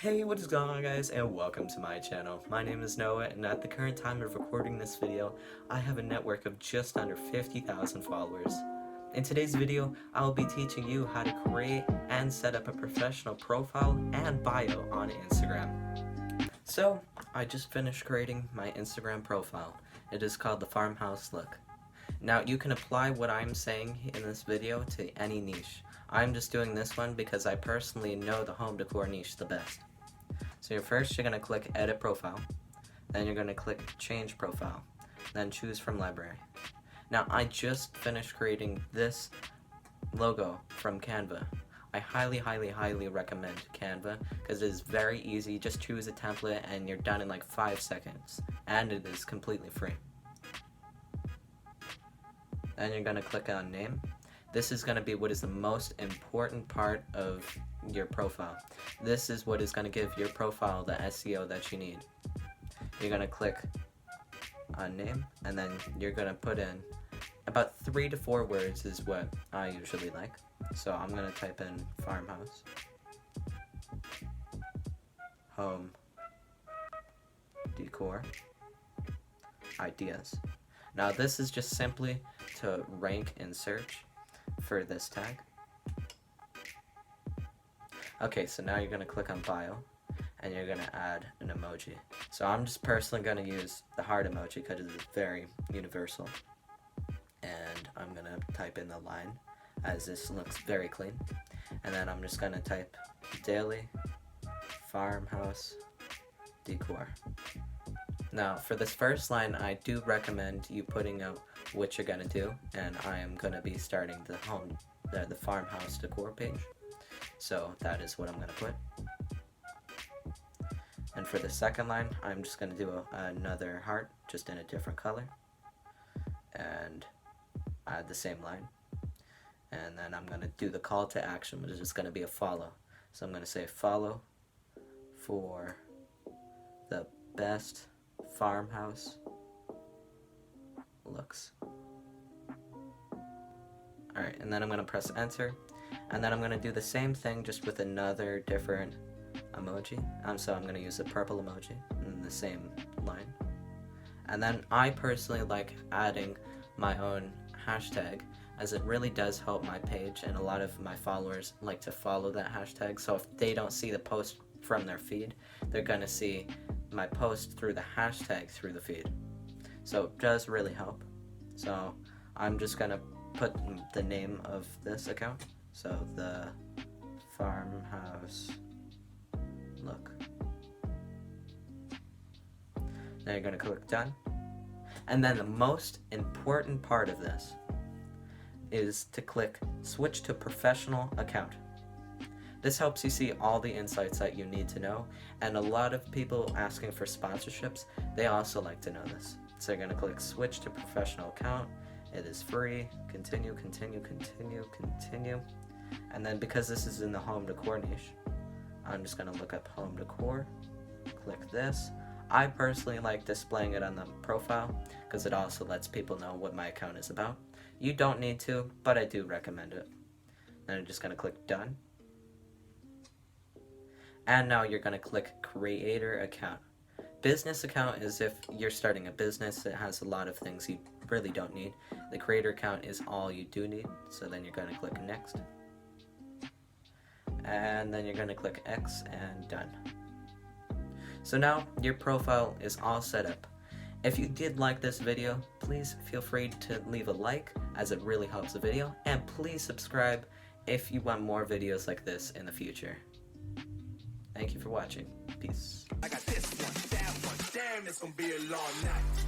Hey, what is going on, guys, and welcome to my channel. My name is Noah, and at the current time of recording this video, I have a network of just under 50,000 followers. In today's video, I will be teaching you how to create and set up a professional profile and bio on Instagram. So, I just finished creating my Instagram profile. It is called the Farmhouse Look. Now, you can apply what I'm saying in this video to any niche. I'm just doing this one because I personally know the home decor niche the best. So first you're going to click Edit Profile, then you're going to click Change Profile, then choose from Library. Now I just finished creating this logo from Canva. I highly recommend Canva because it is very easy. Just choose a template and you're done in like 5 seconds, and it is completely free. Then you're going to click on Name. This is going to be what is the most important part of your profile. This is what is going to give your profile the SEO that you need. You're going to click on Name, and then you're going to put in about 3 to 4 words is what I usually like. So I'm going to type in farmhouse, home, decor, ideas. Now this is just simply to rank in search for this tag. Okay, so now you're going to click on bio and you're going to add an emoji. So I'm just personally going to use the heart emoji because it's very universal. And I'm going to type in the line as this looks very clean. And then I'm just going to type daily farmhouse decor. Now for this first line, I do recommend you putting out what you're going to do, and I am going to be starting the farmhouse decor page. So that is what I'm going to put. And for the second line, I'm just going to do another heart, just in a different color, and add the same line. And then I'm going to do the call to action, which is just going to be a follow. So I'm going to say follow for the best farmhouse looks. Alright, and then I'm going to press enter, and then I'm going to do the same thing just with another different emoji. So I'm going to use a purple emoji in the same line. And then I personally like adding my own hashtag, as it really does help my page, and a lot of my followers like to follow that hashtag. So if they don't see the post from their feed, they're going to see my post through the hashtag through the feed. So it does really help. So I'm just going to put the name of this account. So the farmhouse look. Now you're going to click done. And then the most important part of this is to click switch to professional account. This helps you see all the insights that you need to know, and a lot of people asking for sponsorships, they also like to know this. So you're going to click switch to professional account. It is free. Continue. And then because this is in the home decor niche, I'm just going to look up home decor, click this. I personally like displaying it on the profile because it also lets people know what my account is about. You don't need to, but I do recommend it. Then I'm just going to click done. And now you're going to click creator account. Business account is if you're starting a business that has a lot of things you really don't need. The creator account is all you do need. So then you're going to click next. And then you're going to click X and done. So now your profile is all set up. If you did like this video, please feel free to leave a like, as it really helps the video. And please subscribe if you want more videos like this in the future. Thank you for watching. Peace. I got this one, that one, damn, it's gonna be a long night.